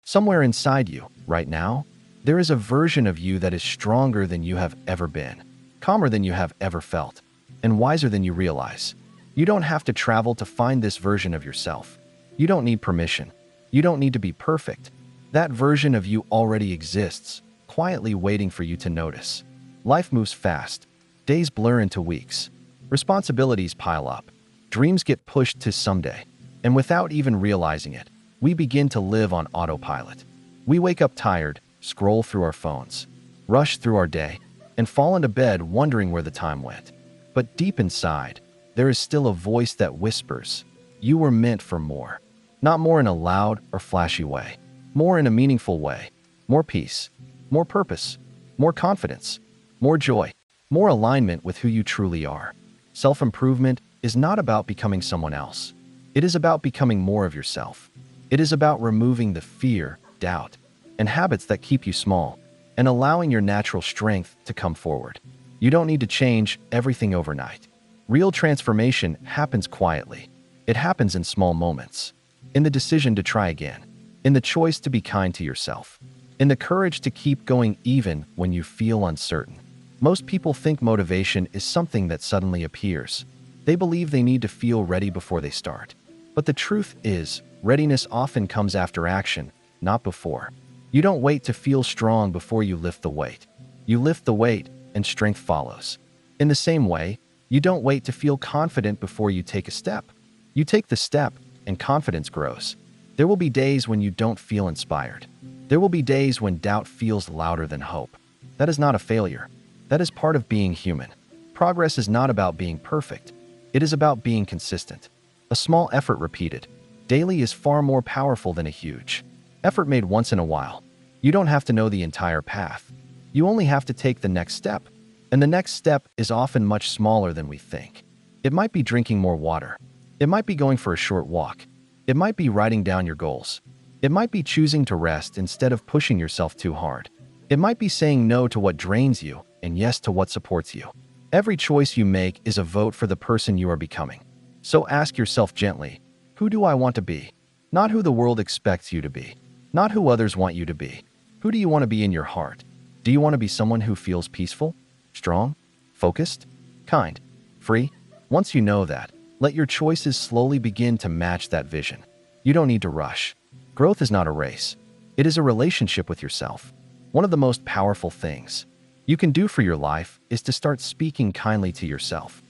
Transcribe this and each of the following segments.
Somewhere inside you, right now, there is a version of you that is stronger than you have ever been, calmer than you have ever felt, and wiser than you realize. You don't have to travel to find this version of yourself. You don't need permission. You don't need to be perfect. That version of you already exists, quietly waiting for you to notice. Life moves fast. Days blur into weeks. Responsibilities pile up. Dreams get pushed to someday. And without even realizing it, we begin to live on autopilot. We wake up tired, scroll through our phones, rush through our day, and fall into bed wondering where the time went. But deep inside, there is still a voice that whispers, "You were meant for more." Not more in a loud or flashy way, more in a meaningful way. More peace, more purpose, more confidence, more joy, more alignment with who you truly are. Self-improvement is not about becoming someone else. It is about becoming more of yourself. It is about removing the fear, doubt, and habits that keep you small, and allowing your natural strength to come forward. You don't need to change everything overnight. Real transformation happens quietly. It happens in small moments. In the decision to try again. In the choice to be kind to yourself. In the courage to keep going even when you feel uncertain. Most people think motivation is something that suddenly appears. They believe they need to feel ready before they start. But the truth is, readiness often comes after action, not before. You don't wait to feel strong before you lift the weight. You lift the weight, and strength follows. In the same way, you don't wait to feel confident before you take a step. You take the step, and confidence grows. There will be days when you don't feel inspired. There will be days when doubt feels louder than hope. That is not a failure. That is part of being human. Progress is not about being perfect. It is about being consistent. A small effort repeated daily is far more powerful than a huge effort made once in a while. You don't have to know the entire path. You only have to take the next step. And the next step is often much smaller than we think. It might be drinking more water. It might be going for a short walk. It might be writing down your goals. It might be choosing to rest instead of pushing yourself too hard. It might be saying no to what drains you and yes to what supports you. Every choice you make is a vote for the person you are becoming. So ask yourself gently, who do I want to be? Not who the world expects you to be. Not who others want you to be. Who do you want to be in your heart? Do you want to be someone who feels peaceful, strong, focused, kind, free? Once you know that, let your choices slowly begin to match that vision. You don't need to rush. Growth is not a race. It is a relationship with yourself. One of the most powerful things you can do for your life is to start speaking kindly to yourself.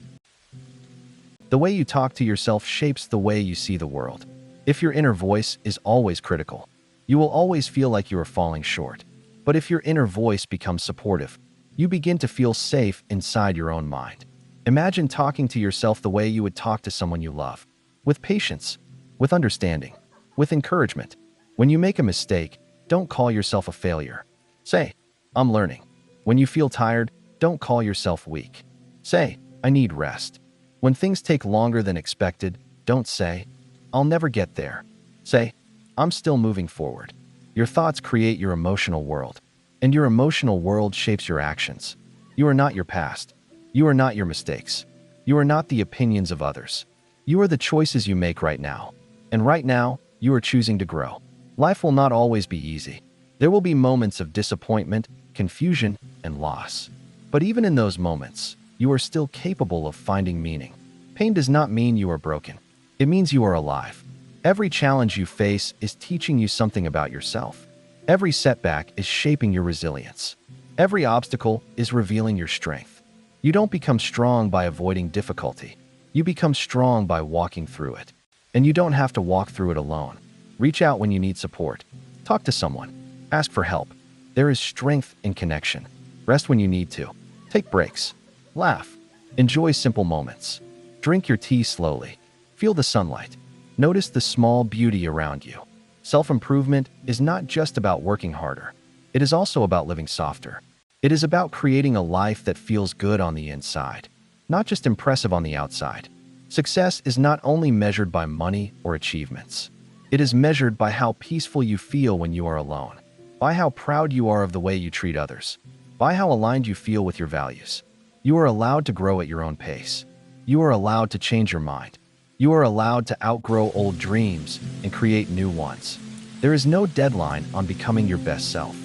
The way you talk to yourself shapes the way you see the world. If your inner voice is always critical, you will always feel like you are falling short. But if your inner voice becomes supportive, you begin to feel safe inside your own mind. Imagine talking to yourself the way you would talk to someone you love, with patience, with understanding, with encouragement. When you make a mistake, don't call yourself a failure. Say, "I'm learning." When you feel tired, don't call yourself weak. Say, "I need rest." When things take longer than expected, don't say, "I'll never get there." Say, "I'm still moving forward." Your thoughts create your emotional world, and your emotional world shapes your actions. You are not your past. You are not your mistakes. You are not the opinions of others. You are the choices you make right now. And right now, you are choosing to grow. Life will not always be easy. There will be moments of disappointment, confusion, and loss. But even in those moments, you are still capable of finding meaning. Pain does not mean you are broken. It means you are alive. Every challenge you face is teaching you something about yourself. Every setback is shaping your resilience. Every obstacle is revealing your strength. You don't become strong by avoiding difficulty. You become strong by walking through it. And you don't have to walk through it alone. Reach out when you need support. Talk to someone. Ask for help. There is strength in connection. Rest when you need to. Take breaks. Laugh. Enjoy simple moments. Drink your tea slowly. Feel the sunlight. Notice the small beauty around you. Self-improvement is not just about working harder. It is also about living softer. It is about creating a life that feels good on the inside, not just impressive on the outside. Success is not only measured by money or achievements. It is measured by how peaceful you feel when you are alone, by how proud you are of the way you treat others, by how aligned you feel with your values. You are allowed to grow at your own pace. You are allowed to change your mind. You are allowed to outgrow old dreams and create new ones. There is no deadline on becoming your best self.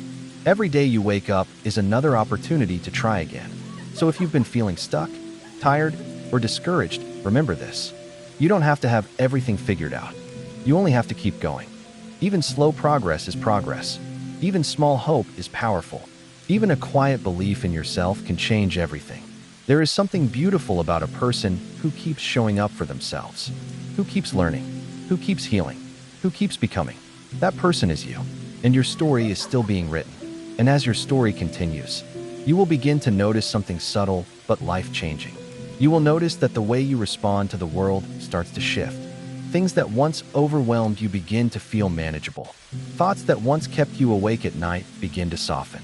Every day you wake up is another opportunity to try again. So if you've been feeling stuck, tired, or discouraged, remember this. You don't have to have everything figured out. You only have to keep going. Even slow progress is progress. Even small hope is powerful. Even a quiet belief in yourself can change everything. There is something beautiful about a person who keeps showing up for themselves, who keeps learning, who keeps healing, who keeps becoming. That person is you, and your story is still being written. And as your story continues, you will begin to notice something subtle but life-changing. You will notice that the way you respond to the world starts to shift. Things that once overwhelmed you begin to feel manageable. Thoughts that once kept you awake at night begin to soften.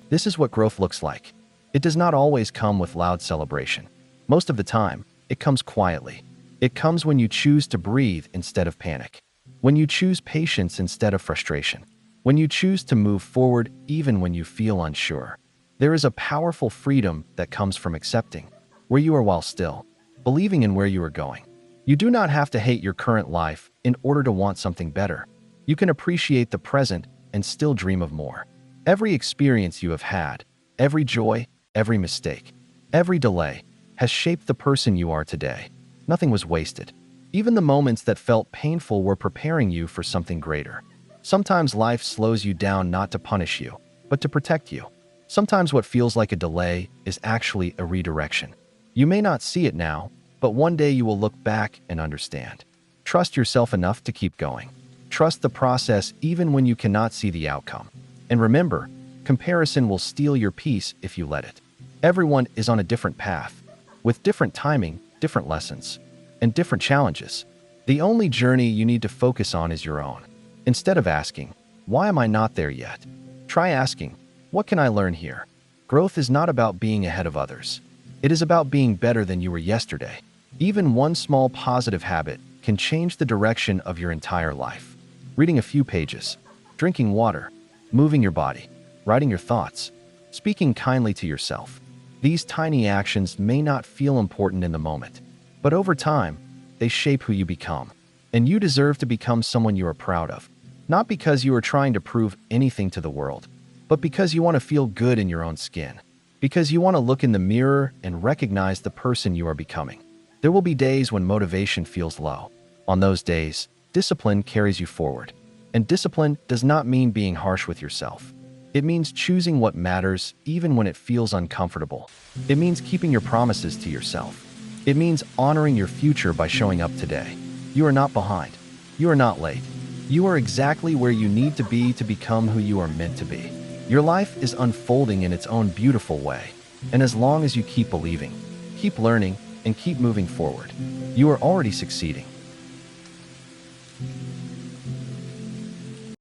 This is what growth looks like. It does not always come with loud celebration. Most of the time, it comes quietly. It comes when you choose to breathe instead of panic. When you choose patience instead of frustration. When you choose to move forward even when you feel unsure. There is a powerful freedom that comes from accepting where you are while still believing in where you are going. You do not have to hate your current life in order to want something better. You can appreciate the present and still dream of more. Every experience you have had, every joy, every mistake, every delay has shaped the person you are today. Nothing was wasted. Even the moments that felt painful were preparing you for something greater. Sometimes life slows you down not to punish you, but to protect you. Sometimes what feels like a delay is actually a redirection. You may not see it now, but one day you will look back and understand. Trust yourself enough to keep going. Trust the process even when you cannot see the outcome. And remember, comparison will steal your peace if you let it. Everyone is on a different path, with different timing, different lessons, and different challenges. The only journey you need to focus on is your own. Instead of asking, "Why am I not there yet?" try asking, "What can I learn here?" Growth is not about being ahead of others. It is about being better than you were yesterday. Even one small positive habit can change the direction of your entire life. Reading a few pages, drinking water, moving your body, writing your thoughts, speaking kindly to yourself. These tiny actions may not feel important in the moment, but over time, they shape who you become. And you deserve to become someone you are proud of. Not because you are trying to prove anything to the world, but because you want to feel good in your own skin. Because you want to look in the mirror and recognize the person you are becoming. There will be days when motivation feels low. On those days, discipline carries you forward. And discipline does not mean being harsh with yourself. It means choosing what matters even when it feels uncomfortable. It means keeping your promises to yourself. It means honoring your future by showing up today. You are not behind. You are not late. You are exactly where you need to be to become who you are meant to be. Your life is unfolding in its own beautiful way. And as long as you keep believing, keep learning, and keep moving forward, you are already succeeding.